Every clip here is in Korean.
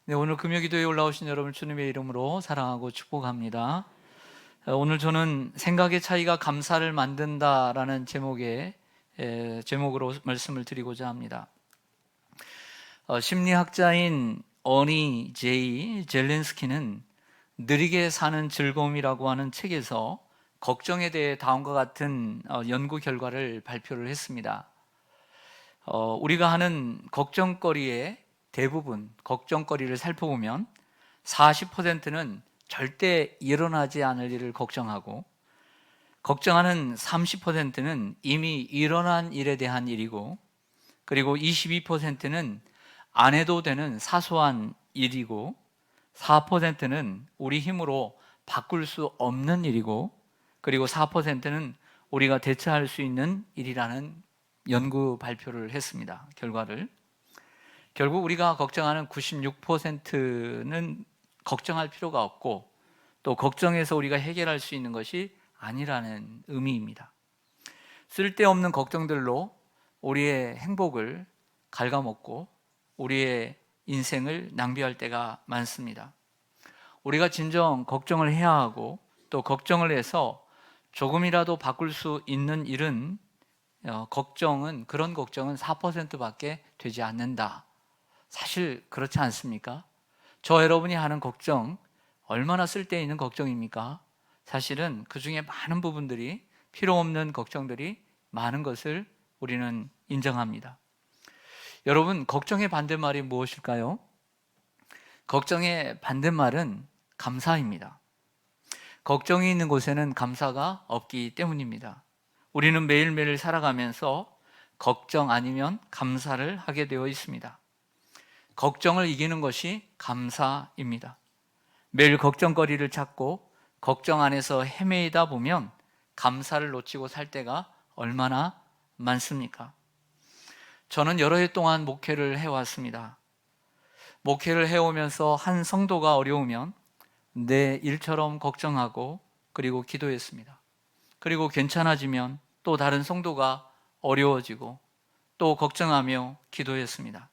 네, 오늘 금요기도에 올라오신 여러분 주님의 이름으로 사랑하고 축복합니다. 오늘 저는 생각의 차이가 감사를 만든다라는 제목으로 말씀을 드리고자 합니다. 심리학자인 어니 제이 젤렌스키는 느리게 사는 즐거움이라고 하는 책에서 걱정에 대해 다음과 같은 연구 결과를 발표를 했습니다. 우리가 하는 걱정거리의 대부분 걱정거리를 살펴보면 40%는 절대 일어나지 않을 일을 걱정하고, 걱정하는 30%는 이미 일어난 일에 대한 일이고, 그리고 22%는 안 해도 되는 사소한 일이고, 4%는 우리 힘으로 바꿀 수 없는 일이고, 그리고 4%는 우리가 대처할 수 있는 일이라는 연구 발표를 했습니다. 결국 우리가 걱정하는 96%는 걱정할 필요가 없고, 또 걱정해서 우리가 해결할 수 있는 것이 아니라는 의미입니다. 쓸데없는 걱정들로 우리의 행복을 갉아먹고 우리의 인생을 낭비할 때가 많습니다. 우리가 진정 걱정을 해야 하고, 또 걱정을 해서 조금이라도 바꿀 수 있는 일은 그런 걱정은 4%밖에 되지 않는다. 사실 그렇지 않습니까? 저 여러분이 하는 걱정 얼마나 쓸데있는 걱정입니까? 사실은 그 중에 많은 부분들이, 필요 없는 걱정들이 많은 것을 우리는 인정합니다. 여러분, 걱정의 반대말이 무엇일까요? 걱정의 반대말은 감사입니다. 걱정이 있는 곳에는 감사가 없기 때문입니다. 우리는 매일매일 살아가면서 걱정 아니면 감사를 하게 되어 있습니다. 걱정을 이기는 것이 감사입니다. 매일 걱정거리를 찾고 걱정 안에서 헤매이다 보면 감사를 놓치고 살 때가 얼마나 많습니까? 저는 여러 해 동안 목회를 해왔습니다. 목회를 해오면서 한 성도가 어려우면 내 일처럼 걱정하고, 그리고 기도했습니다. 그리고 괜찮아지면 또 다른 성도가 어려워지고 또 걱정하며 기도했습니다.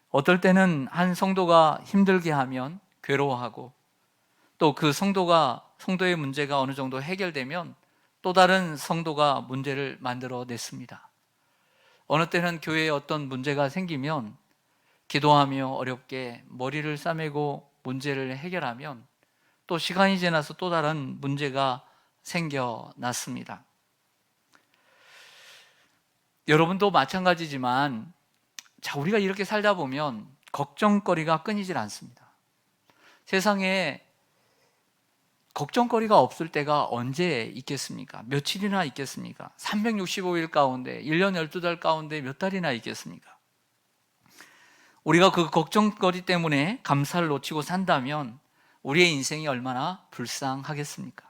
어떨 때는 한 성도가 힘들게 하면 괴로워하고, 또 그 성도의 문제가 어느 정도 해결되면 또 다른 성도가 문제를 만들어냈습니다. 어느 때는 교회에 어떤 문제가 생기면 기도하며 어렵게 머리를 싸매고 문제를 해결하면 또 시간이 지나서 또 다른 문제가 생겨났습니다. 여러분도 마찬가지지만, 우리가 이렇게 살다 보면 걱정거리가 끊이질 않습니다. 세상에 걱정거리가 없을 때가 언제 있겠습니까? 며칠이나 있겠습니까? 365일 가운데 1년 12달 가운데 몇 달이나 있겠습니까? 우리가 그 걱정거리 때문에 감사를 놓치고 산다면 우리의 인생이 얼마나 불쌍하겠습니까?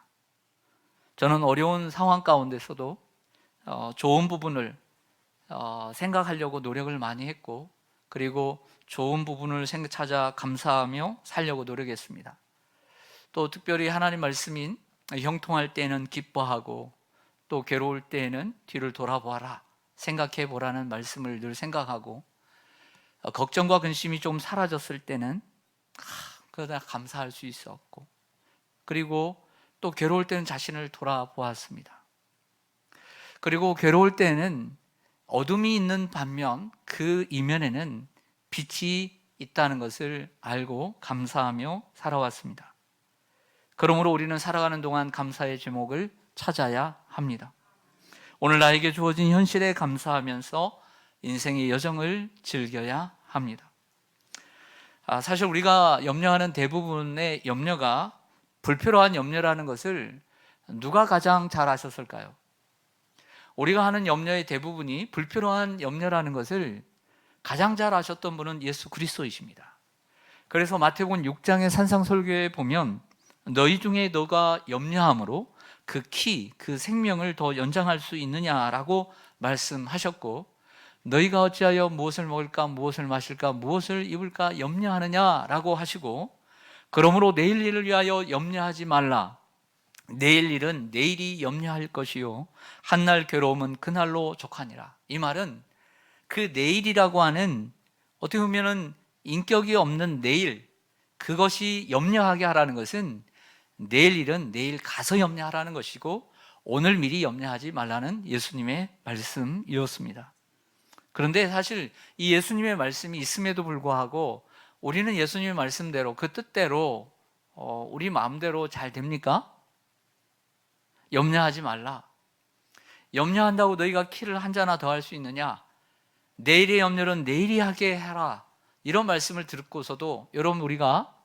저는 어려운 상황 가운데서도 좋은 부분을 생각하려고 노력을 많이 했고, 그리고 좋은 부분을 찾아 감사하며 살려고 노력했습니다. 또 특별히 하나님 말씀인 형통할 때는 기뻐하고, 또 괴로울 때에는 뒤를 돌아보아라, 생각해 보라는 말씀을 늘 생각하고, 걱정과 근심이 좀 사라졌을 때는 그러다 감사할 수 있었고, 그리고 또 괴로울 때는 자신을 돌아보았습니다. 그리고 괴로울 때는 어둠이 있는 반면 그 이면에는 빛이 있다는 것을 알고 감사하며 살아왔습니다. 그러므로 우리는 살아가는 동안 감사의 제목을 찾아야 합니다. 오늘 나에게 주어진 현실에 감사하면서 인생의 여정을 즐겨야 합니다. 사실 우리가 염려하는 대부분의 염려가 불필요한 염려라는 것을 누가 가장 잘 아셨을까요? 우리가 하는 염려의 대부분이 불필요한 염려라는 것을 가장 잘 아셨던 분은 예수 그리스도이십니다. 그래서 마태복음 6장의 산상설교에 보면 너희 중에 너가 염려함으로 그 생명을 더 연장할 수 있느냐라고 말씀하셨고, 너희가 어찌하여 무엇을 먹을까, 무엇을 마실까, 무엇을 입을까 염려하느냐라고 하시고, 그러므로 내일 일을 위하여 염려하지 말라. 내일 일은 내일이 염려할 것이요 한날 괴로움은 그날로 족하니라. 이 말은 그 내일이라고 하는, 어떻게 보면은 인격이 없는 내일, 그것이 염려하게 하라는 것은 내일 일은 내일 가서 염려하라는 것이고 오늘 미리 염려하지 말라는 예수님의 말씀이었습니다. 그런데 사실 이 예수님의 말씀이 있음에도 불구하고 우리는 예수님의 말씀대로 그 뜻대로 우리 마음대로 잘 됩니까? 염려하지 말라. 염려한다고 너희가 키를 한 자나 더 할 수 있느냐? 내일의 염려는 내일이 하게 해라. 이런 말씀을 듣고서도 여러분 우리가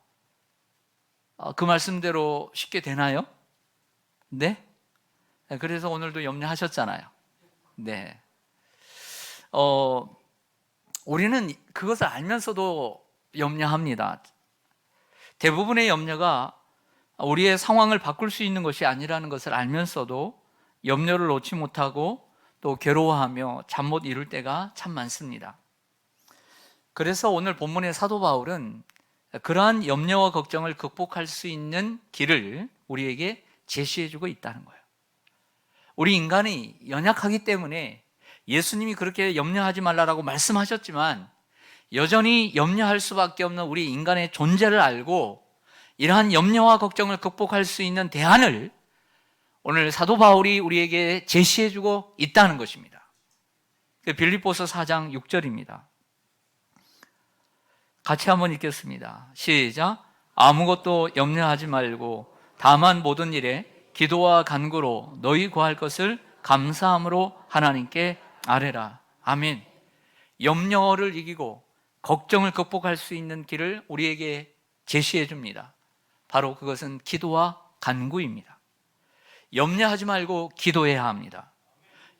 그 말씀대로 쉽게 되나요? 네? 그래서 오늘도 염려하셨잖아요. 네. 우리는 그것을 알면서도 염려합니다. 대부분의 염려가 우리의 상황을 바꿀 수 있는 것이 아니라는 것을 알면서도 염려를 놓지 못하고 또 괴로워하며 잠 못 이룰 때가 참 많습니다. 그래서 오늘 본문의 사도 바울은 그러한 염려와 걱정을 극복할 수 있는 길을 우리에게 제시해주고 있다는 거예요. 우리 인간이 연약하기 때문에 예수님이 그렇게 염려하지 말라라고 말씀하셨지만 여전히 염려할 수밖에 없는 우리 인간의 존재를 알고 이러한 염려와 걱정을 극복할 수 있는 대안을 오늘 사도 바울이 우리에게 제시해주고 있다는 것입니다. 빌립보서 4장 6절입니다. 같이 한번 읽겠습니다. 시작. 아무것도 염려하지 말고 다만 모든 일에 기도와 간구로 너희 구할 것을 감사함으로 하나님께 아뢰라. 아멘. 염려를 이기고 걱정을 극복할 수 있는 길을 우리에게 제시해 줍니다. 바로 그것은 기도와 간구입니다. 염려하지 말고 기도해야 합니다.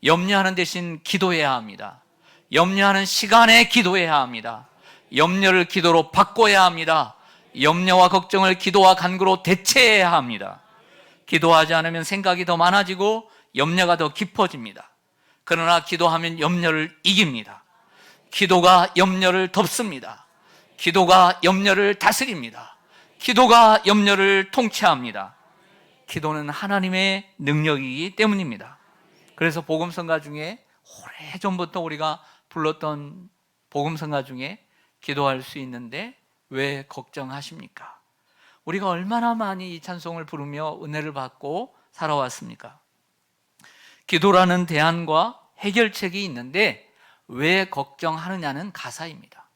염려하는 대신 기도해야 합니다. 염려하는 시간에 기도해야 합니다. 염려를 기도로 바꿔야 합니다. 염려와 걱정을 기도와 간구로 대체해야 합니다. 기도하지 않으면 생각이 더 많아지고 염려가 더 깊어집니다. 그러나 기도하면 염려를 이깁니다. 기도가 염려를 덮습니다. 기도가 염려를 다스립니다. 기도가 염려를 통치합니다. 기도는 하나님의 능력이기 때문입니다. 그래서 복음성가 중에 오래전부터 우리가 불렀던 복음성가 중에 기도할 수 있는데 왜 걱정하십니까? 우리가 얼마나 많이 이 찬송을 부르며 은혜를 받고 살아왔습니까? 기도라는 대안과 해결책이 있는데 왜 걱정하느냐는 가사입니다.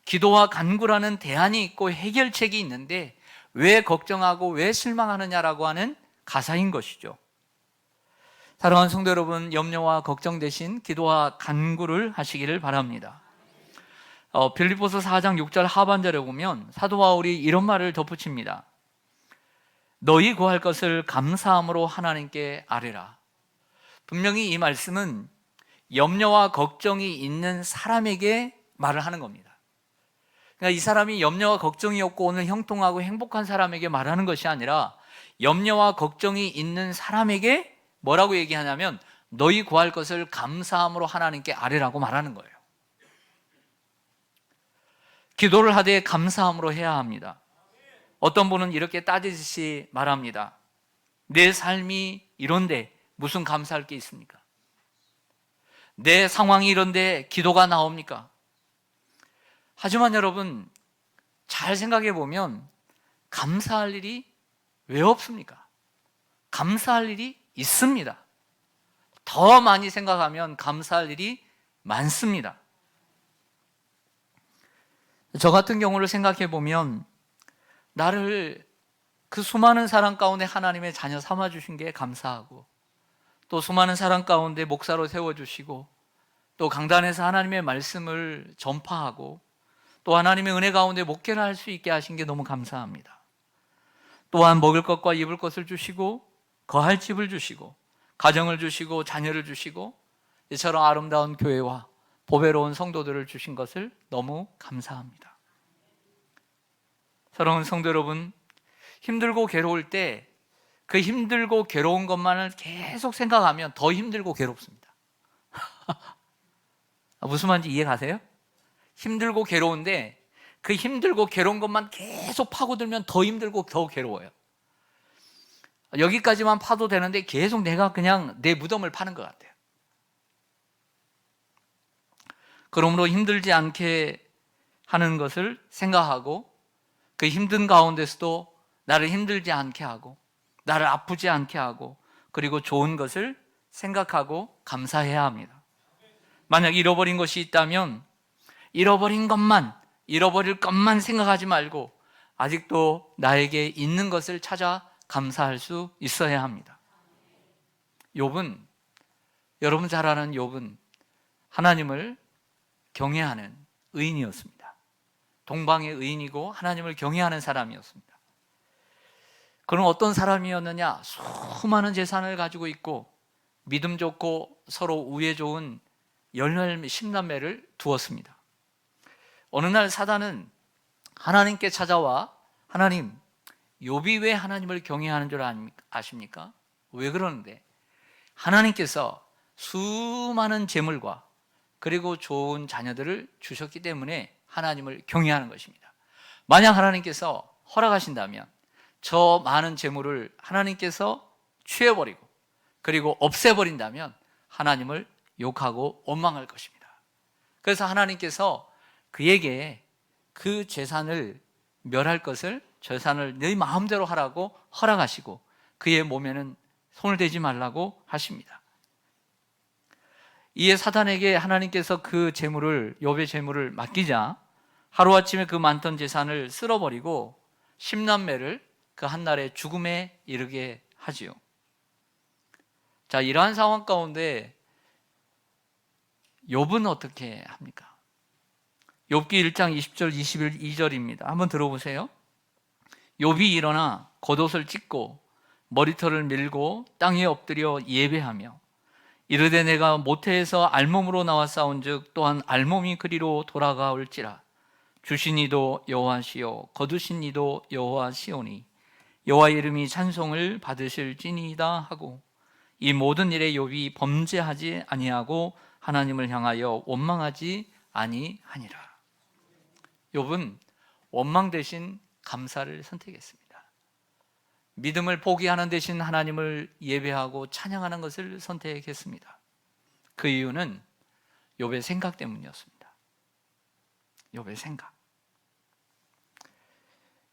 기도와 간구라는 대안이 있고 해결책이 있는데 왜 걱정하고 왜 실망하느냐라고 하는 가사인 것이죠. 사랑하는 성도 여러분, 염려와 걱정 대신 기도와 간구를 하시기를 바랍니다. 빌립보서 4장 6절 하반절에 보면 사도 바울이 이런 말을 덧붙입니다. 너희 구할 것을 감사함으로 하나님께 아뢰라. 분명히 이 말씀은 염려와 걱정이 있는 사람에게 말을 하는 겁니다. 그러니까 이 사람이 염려와 걱정이 없고 오늘 형통하고 행복한 사람에게 말하는 것이 아니라 염려와 걱정이 있는 사람에게 뭐라고 얘기하냐면 너희 구할 것을 감사함으로 하나님께 아뢰라고 말하는 거예요. 기도를 하되 감사함으로 해야 합니다. 어떤 분은 이렇게 따지듯이 말합니다. 내 삶이 이런데 무슨 감사할 게 있습니까? 내 상황이 이런데 기도가 나옵니까? 하지만 여러분, 잘 생각해 보면 감사할 일이 왜 없습니까? 감사할 일이 있습니다. 더 많이 생각하면 감사할 일이 많습니다. 저 같은 경우를 생각해 보면 나를 그 수많은 사람 가운데 하나님의 자녀 삼아주신 게 감사하고 또 수많은 사람 가운데 목사로 세워주시고 또 강단에서 하나님의 말씀을 전파하고 또 하나님의 은혜 가운데 목회를 할 수 있게 하신 게 너무 감사합니다. 또한 먹을 것과 입을 것을 주시고 거할 집을 주시고 가정을 주시고 자녀를 주시고 이처럼 아름다운 교회와 보배로운 성도들을 주신 것을 너무 감사합니다. 사랑하는 성도 여러분, 힘들고 괴로울 때 그 힘들고 괴로운 것만을 계속 생각하면 더 힘들고 괴롭습니다. 무슨 말인지 이해 가세요? 힘들고 괴로운데 그 힘들고 괴로운 것만 계속 파고들면 더 힘들고 더 괴로워요. 여기까지만 파도 되는데 계속 내가 그냥 내 무덤을 파는 것 같아요. 그러므로 힘들지 않게 하는 것을 생각하고 그 힘든 가운데서도 나를 힘들지 않게 하고 나를 아프지 않게 하고 그리고 좋은 것을 생각하고 감사해야 합니다. 만약 잃어버린 것이 있다면 잃어버릴 것만 생각하지 말고 아직도 나에게 있는 것을 찾아 감사할 수 있어야 합니다. 욥은, 여러분 잘 아는 욥은 하나님을 경외하는 의인이었습니다. 동방의 의인이고 하나님을 경외하는 사람이었습니다. 그는 어떤 사람이었느냐? 수많은 재산을 가지고 있고 믿음 좋고 서로 우애 좋은 열렬 십남매를 두었습니다. 어느 날 사단은 하나님께 찾아와 하나님, 욥이 왜 하나님을 경외하는 줄 아십니까? 왜 그러는데? 하나님께서 수많은 재물과 그리고 좋은 자녀들을 주셨기 때문에 하나님을 경외하는 것입니다. 만약 하나님께서 허락하신다면 저 많은 재물을 하나님께서 취해버리고 그리고 없애버린다면 하나님을 욕하고 원망할 것입니다. 그래서 하나님께서 그에게 그 재산을 멸할 것을 재산을 네 마음대로 하라고 허락하시고 그의 몸에는 손을 대지 말라고 하십니다. 이에 사단에게 하나님께서 그 재물을 욥의 재물을 맡기자 하루아침에 그 많던 재산을 쓸어버리고 십남매를 그 한날에 죽음에 이르게 하지요. 자, 이러한 상황 가운데 욥은 어떻게 합니까? 욥기 1장 20절 22절입니다. 한번 들어보세요. 욥이 일어나 겉옷을 찢고 머리털을 밀고 땅에 엎드려 예배하며 이르되 내가 모태에서 알몸으로 나와 싸운즉 또한 알몸이 그리로 돌아가올지라. 주신 이도 여호와시요 거두신 이도 여호와시오니 여호와 이름이 찬송을 받으실지니이다 하고 이 모든 일에 욥이 범죄하지 아니하고 하나님을 향하여 원망하지 아니하니라. 욥은 원망 대신 감사를 선택했습니다. 믿음을 포기하는 대신 하나님을 예배하고 찬양하는 것을 선택했습니다. 그 이유는 욥의 생각 때문이었습니다. 욥의 생각.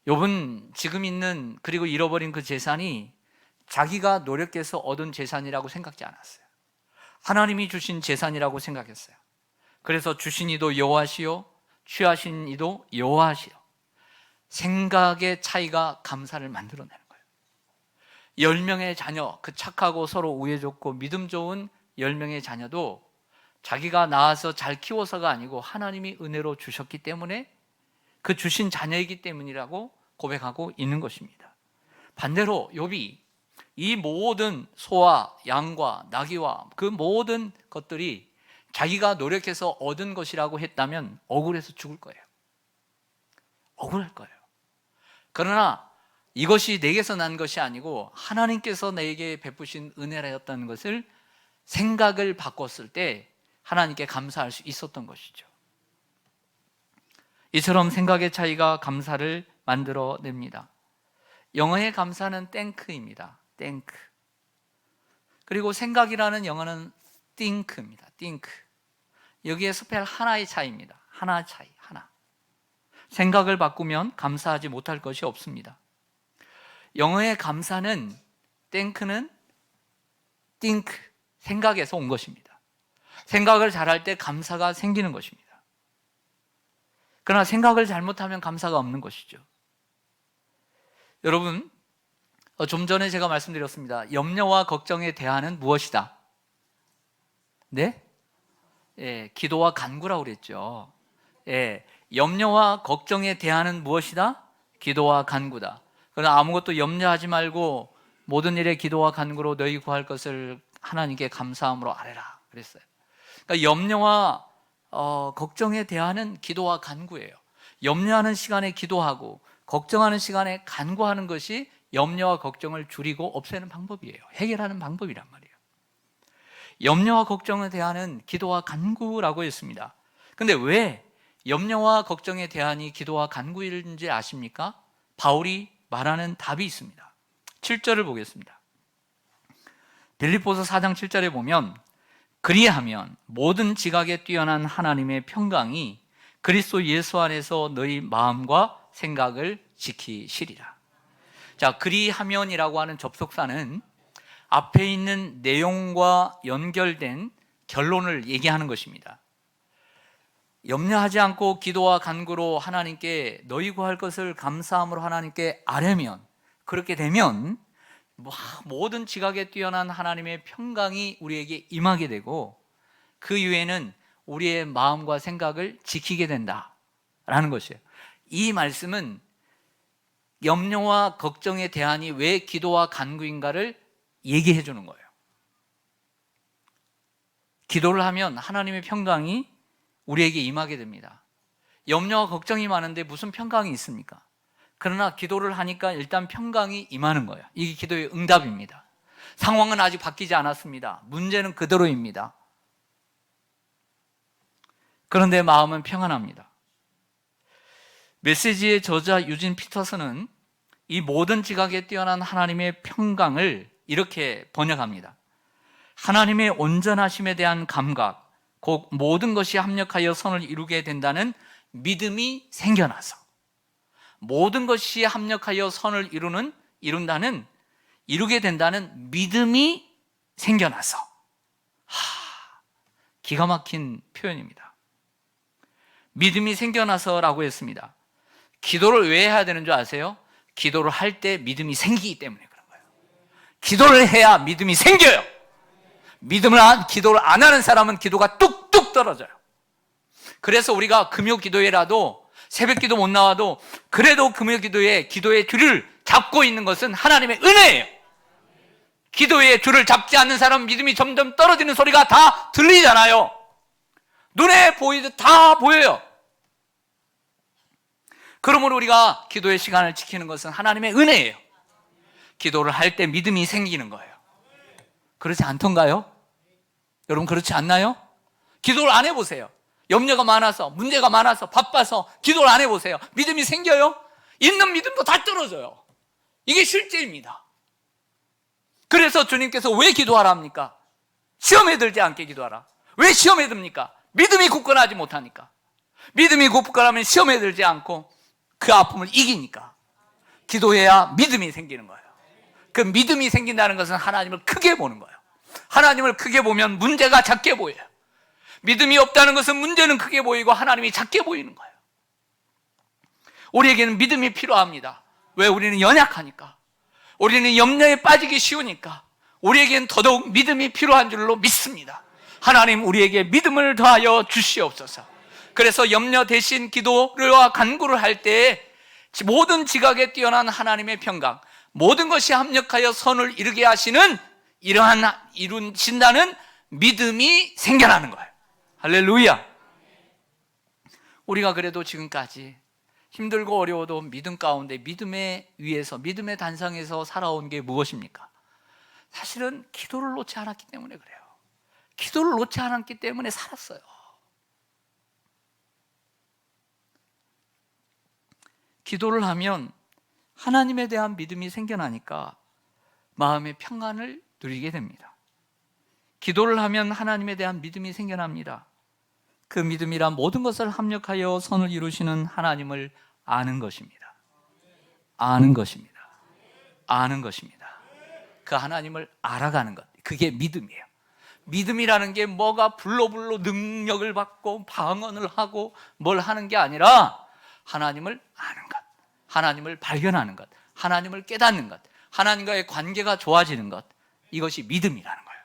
욥은 지금 있는 그리고 잃어버린 그 재산이 자기가 노력해서 얻은 재산이라고 생각지 않았어요. 하나님이 주신 재산이라고 생각했어요. 그래서 주신 이도 여호와시요 취하신 이도 여호와시요. 생각의 차이가 감사를 만들어내는 거예요. 10명의 자녀, 그 착하고 서로 우애 좋고 믿음 좋은 10명의 자녀도 자기가 낳아서 잘 키워서가 아니고 하나님이 은혜로 주셨기 때문에 그 주신 자녀이기 때문이라고 고백하고 있는 것입니다. 반대로 욥이 이 모든 소와 양과 나귀와 그 모든 것들이 자기가 노력해서 얻은 것이라고 했다면 억울해서 죽을 거예요. 억울할 거예요. 그러나 이것이 내게서 난 것이 아니고 하나님께서 내게 베푸신 은혜라였다는 것을 생각을 바꿨을 때 하나님께 감사할 수 있었던 것이죠. 이처럼 생각의 차이가 감사를 만들어냅니다. 영어의 감사는 땡크입니다. 땡크. 그리고 생각이라는 영어는 think입니다. think. 여기에 스펠 하나의 차이입니다. 하나 차이, 하나. 생각을 바꾸면 감사하지 못할 것이 없습니다. 영어의 감사는 think는 think, 생각에서 온 것입니다. 생각을 잘할 때 감사가 생기는 것입니다. 그러나 생각을 잘못하면 감사가 없는 것이죠. 여러분, 좀 전에 제가 말씀드렸습니다. 염려와 걱정의 대안은 무엇이다? 네? 예, 기도와 간구라고 그랬죠. 예, 염려와 걱정의 대안은 무엇이다? 기도와 간구다. 그러나 아무것도 염려하지 말고 모든 일에 기도와 간구로 너희 구할 것을 하나님께 감사함으로 아뢰라 그랬어요. 그러니까 염려와 걱정의 대안은 기도와 간구예요. 염려하는 시간에 기도하고 걱정하는 시간에 간구하는 것이 염려와 걱정을 줄이고 없애는 방법이에요. 해결하는 방법이란 말이에요. 염려와 걱정에 대한 기도와 간구라고 했습니다. 근데 왜 염려와 걱정에 대한 기도와 간구인지 아십니까? 바울이 말하는 답이 있습니다. 7절을 보겠습니다. 빌립보서 4장 7절에 보면 그리하면 모든 지각에 뛰어난 하나님의 평강이 그리스도 예수 안에서 너희 마음과 생각을 지키시리라. 자, 그리하면이라고 하는 접속사는 앞에 있는 내용과 연결된 결론을 얘기하는 것입니다. 염려하지 않고 기도와 간구로 하나님께 너희 구할 것을 감사함으로 하나님께 아뢰면, 그렇게 되면 모든 지각에 뛰어난 하나님의 평강이 우리에게 임하게 되고, 그 이후에는 우리의 마음과 생각을 지키게 된다라는 것이에요. 이 말씀은 염려와 걱정의 대안이 왜 기도와 간구인가를 얘기해 주는 거예요. 기도를 하면 하나님의 평강이 우리에게 임하게 됩니다. 염려와 걱정이 많은데 무슨 평강이 있습니까? 그러나 기도를 하니까 일단 평강이 임하는 거예요. 이게 기도의 응답입니다. 상황은 아직 바뀌지 않았습니다. 문제는 그대로입니다. 그런데 마음은 평안합니다. 메시지의 저자 유진 피터슨은 이 모든 지각에 뛰어난 하나님의 평강을 이렇게 번역합니다. 하나님의 온전하심에 대한 감각, 곧 모든 것이 합력하여 선을 이루게 된다는 믿음이 생겨나서, 모든 것이 합력하여 선을 이루게 된다는 믿음이 생겨나서. 기가 막힌 표현입니다. 믿음이 생겨나서라고 했습니다. 기도를 왜 해야 되는 줄 아세요? 기도를 할 때 믿음이 생기기 때문에 그런 거예요. 기도를 해야 믿음이 생겨요. 기도를 안 하는 사람은 기도가 뚝뚝 떨어져요. 그래서 우리가 금요 기도회라도 새벽 기도 못 나와도 그래도 금요 기도의 줄을 잡고 있는 것은 하나님의 은혜예요. 기도의 줄을 잡지 않는 사람은 믿음이 점점 떨어지는 소리가 다 들리잖아요. 눈에 보이듯 다 보여요. 그러므로 우리가 기도의 시간을 지키는 것은 하나님의 은혜예요. 기도를 할 때 믿음이 생기는 거예요. 그렇지 않던가요? 여러분, 그렇지 않나요? 기도를 안 해보세요. 염려가 많아서, 문제가 많아서, 바빠서 기도를 안 해보세요. 믿음이 생겨요? 있는 믿음도 다 떨어져요. 이게 실제입니다. 그래서 주님께서 왜 기도하라 합니까? 시험에 들지 않게 기도하라. 왜 시험에 듭니까? 믿음이 굳건하지 못하니까. 믿음이 굳건하면 시험에 들지 않고 그 아픔을 이기니까. 기도해야 믿음이 생기는 거예요. 그 믿음이 생긴다는 것은 하나님을 크게 보는 거예요. 하나님을 크게 보면 문제가 작게 보여요. 믿음이 없다는 것은 문제는 크게 보이고 하나님이 작게 보이는 거예요. 우리에게는 믿음이 필요합니다. 왜? 우리는 연약하니까. 우리는 염려에 빠지기 쉬우니까. 우리에게는 더더욱 믿음이 필요한 줄로 믿습니다. 하나님, 우리에게 믿음을 더하여 주시옵소서. 그래서 염려 대신 기도와 간구를 할 때 모든 지각에 뛰어난 하나님의 평강, 모든 것이 합력하여 선을 이루게 하시는 이루신다는 믿음이 생겨나는 거예요. 할렐루야. 우리가 그래도 지금까지 힘들고 어려워도 믿음 가운데, 믿음의 위에서, 믿음의 단상에서 살아온 게 무엇입니까? 사실은 기도를 놓지 않았기 때문에 그래요. 기도를 놓지 않았기 때문에 살았어요. 기도를 하면 하나님에 대한 믿음이 생겨나니까 마음의 평안을 누리게 됩니다. 기도를 하면 하나님에 대한 믿음이 생겨납니다. 그 믿음이란 모든 것을 합력하여 선을 이루시는 하나님을 아는 것입니다. 아는 것입니다. 아는 것입니다. 그 하나님을 알아가는 것, 그게 믿음이에요. 믿음이라는 게 뭐가 불로불로 능력을 받고 방언을 하고 뭘 하는 게 아니라 하나님을 아는 것, 하나님을 발견하는 것, 하나님을 깨닫는 것, 하나님과의 관계가 좋아지는 것, 이것이 믿음이라는 거예요.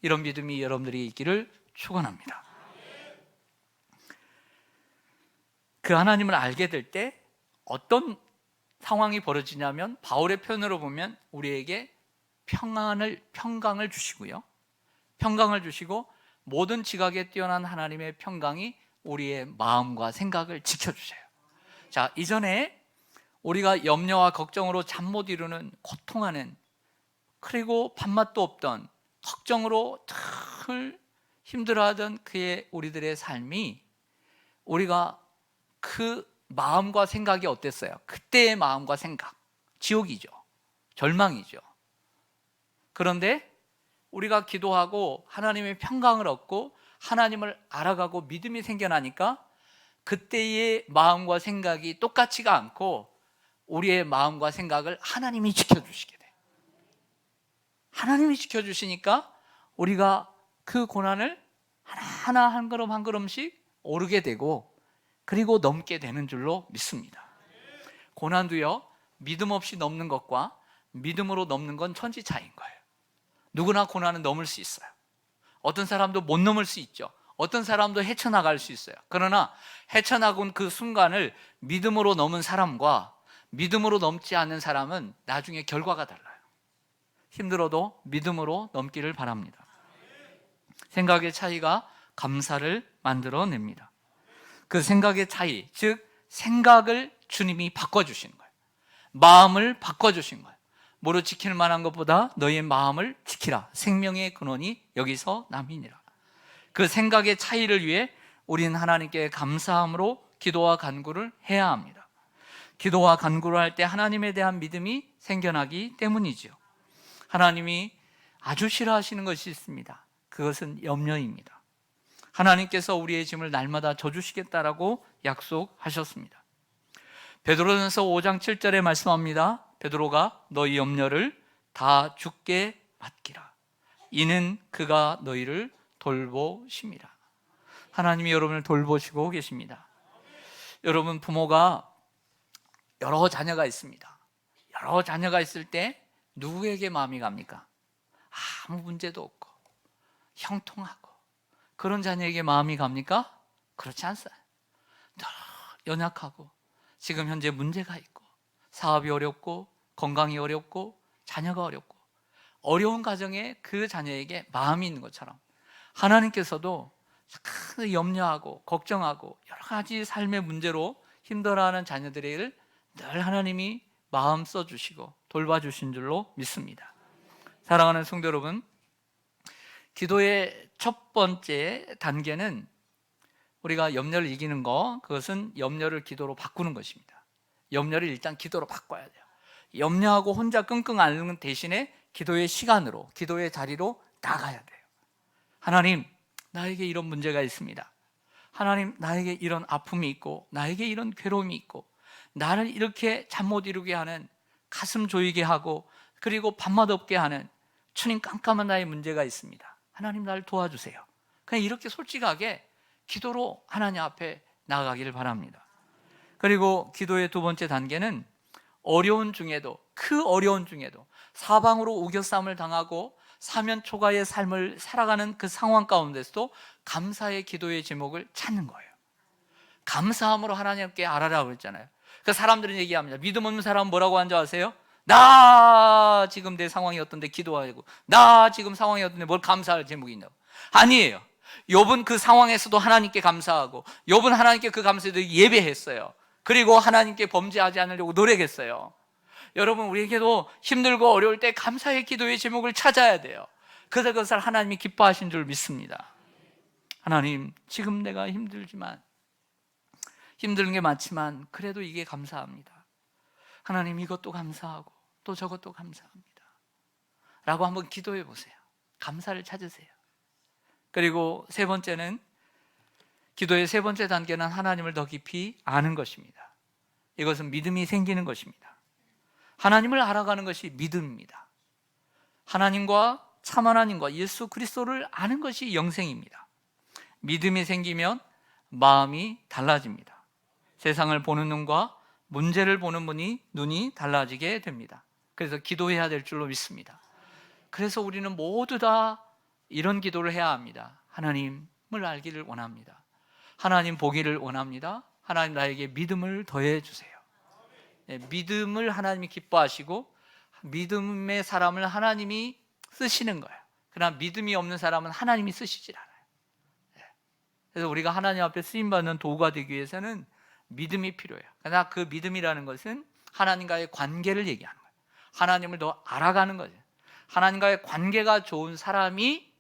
이런 믿음이 여러분들이 있기를 축원합니다. 그 하나님을 알게 될 때 어떤 상황이 벌어지냐면, 바울의 표현으로 보면 우리에게 평강을 주시고요, 평강을 주시고 모든 지각에 뛰어난 하나님의 평강이 우리의 마음과 생각을 지켜주세요. 자, 이전에 우리가 염려와 걱정으로 잠 못 이루는, 고통하는, 그리고 밥맛도 없던, 걱정으로 늘 힘들어하던 우리들의 삶이, 우리가 그 마음과 생각이 어땠어요? 그때의 마음과 생각, 지옥이죠. 절망이죠. 그런데 우리가 기도하고 하나님의 평강을 얻고 하나님을 알아가고 믿음이 생겨나니까 그때의 마음과 생각이 똑같지가 않고 우리의 마음과 생각을 하나님이 지켜주시게 돼요. 하나님이 지켜주시니까 우리가 그 고난을 하나하나 한 걸음 한 걸음씩 오르게 되고 그리고 넘게 되는 줄로 믿습니다. 고난도요, 믿음 없이 넘는 것과 믿음으로 넘는 건 천지 차이인 거예요. 누구나 고난은 넘을 수 있어요. 어떤 사람도 못 넘을 수 있죠. 어떤 사람도 헤쳐나갈 수 있어요. 그러나 헤쳐나온 그 순간을 믿음으로 넘은 사람과 믿음으로 넘지 않는 사람은 나중에 결과가 달라요. 힘들어도 믿음으로 넘기를 바랍니다. 생각의 차이가 감사를 만들어냅니다. 그 생각의 차이, 즉 생각을 주님이 바꿔주시는 거예요. 마음을 바꿔주신 거예요. 뭐로 지킬 만한 것보다 너희의 마음을 지키라. 생명의 근원이 여기서 남이니라. 그 생각의 차이를 위해 우리는 하나님께 감사함으로 기도와 간구를 해야 합니다. 기도와 간구를 할 때 하나님에 대한 믿음이 생겨나기 때문이지요. 하나님이 아주 싫어하시는 것이 있습니다. 그것은 염려입니다. 하나님께서 우리의 짐을 날마다 져주시겠다라고 약속하셨습니다. 베드로전서 5장 7절에 말씀합니다. 베드로가 너희 염려를 다 주께 맡기라. 이는 그가 너희를 돌보심이라. 하나님이 여러분을 돌보시고 계십니다. 여러분 부모가 여러 자녀가 있습니다. 여러 자녀가 있을 때 누구에게 마음이 갑니까? 아무 문제도 없고 형통하고 그런 자녀에게 마음이 갑니까? 그렇지 않아요. 늘 연약하고 지금 현재 문제가 있고 사업이 어렵고 건강이 어렵고 자녀가 어렵고 어려운 가정에 그 자녀에게 마음이 있는 것처럼 하나님께서도 염려하고 걱정하고 여러 가지 삶의 문제로 힘들어하는 자녀들을 늘 하나님이 마음 써주시고 돌봐주신 줄로 믿습니다. 사랑하는 성도 여러분, 기도의 첫 번째 단계는 우리가 염려를 이기는 거, 그것은 염려를 기도로 바꾸는 것입니다. 염려를 일단 기도로 바꿔야 돼요. 염려하고 혼자 끙끙 앓는 대신에 기도의 시간으로, 기도의 자리로 나가야 돼요. 하나님, 나에게 이런 문제가 있습니다. 하나님, 나에게 이런 아픔이 있고 나에게 이런 괴로움이 있고 나를 이렇게 잠 못 이루게 하는, 가슴 조이게 하고 그리고 밤낮 없게 하는 주님 깜깜한 나의 문제가 있습니다. 하나님, 나를 도와주세요. 그냥 이렇게 솔직하게 기도로 하나님 앞에 나아가기를 바랍니다. 그리고 기도의 두 번째 단계는 어려운 중에도, 그 어려운 중에도 사방으로 우겨쌈을 당하고 사면 초가의 삶을 살아가는 그 상황 가운데서도 감사의 기도의 제목을 찾는 거예요. 감사함으로 하나님께 알아라고 했잖아요. 그 사람들은 얘기합니다. 믿음 없는 사람은 뭐라고 한지 아세요? 나 지금 내 상황이 어떤데 기도하고, 나 지금 상황이 어떤데 뭘 감사할 제목이 있냐고. 아니에요. 욥은 그 상황에서도 하나님께 감사하고, 욥은 하나님께 그 감사에도 예배했어요. 그리고 하나님께 범죄하지 않으려고 노력했어요. 여러분, 우리에게도 힘들고 어려울 때 감사의 기도의 제목을 찾아야 돼요. 그래서 그것을 하나님이 기뻐하신 줄 믿습니다. 하나님, 지금 내가 힘들지만, 힘든 게 많지만 그래도 이게 감사합니다. 하나님, 이것도 감사하고 또 저것도 감사합니다 라고 한번 기도해 보세요. 감사를 찾으세요. 그리고 세 번째는, 기도의 세 번째 단계는 하나님을 더 깊이 아는 것입니다. 이것은 믿음이 생기는 것입니다. 하나님을 알아가는 것이 믿음입니다. 하나님과, 참 하나님과 예수 그리스도를 아는 것이 영생입니다. 믿음이 생기면 마음이 달라집니다. 세상을 보는 눈과 문제를 보는 눈이 달라지게 됩니다. 그래서 기도해야 될 줄로 믿습니다. 그래서 우리는 모두 다 이런 기도를 해야 합니다. 하나님을 알기를 원합니다. 하나님 보기를 원합니다. 하나님, 나에게 믿음을 더해 주세요. 믿음을 하나님이 기뻐하시고 믿음의 사람을 하나님이 쓰시는 거예요. 그러나 믿음이 없는 사람은 하나님이 쓰시질 않아요. 그래서 우리가 하나님 앞에 쓰임받는 도구가 되기 위해서는 믿음이 필요해요. 그러나 그 믿음이라는 것은 하나님과의 관계를 얘기하는 거예요. 하나님을 더 알아가는 거죠. 하나님과의 관계가 좋은 사람이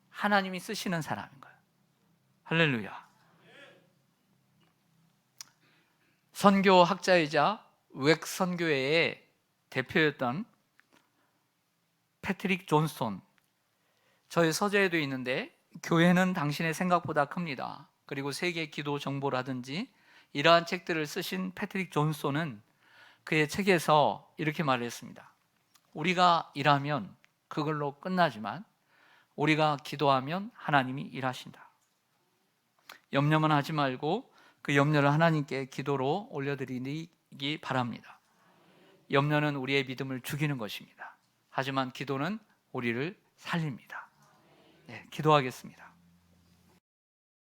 하나님이 쓰시는 사람인 거예요. 할렐루야. 선교학자이자 웩 선교회의 대표였던 패트릭 존스톤, 저의 서재에도 있는데, 교회는 당신의 생각보다 큽니다. 그리고 세계 기도 정보라든지 이러한 책들을 쓰신 패트릭 존소는 그의 책에서 이렇게 말했습니다. 우리가 일하면 그걸로 끝나지만 우리가 기도하면 하나님이 일하신다. 염려만 하지 말고 그 염려를 하나님께 기도로 올려드리기 바랍니다. 염려는 우리의 믿음을 죽이는 것입니다. 하지만 기도는 우리를 살립니다. 네, 기도하겠습니다.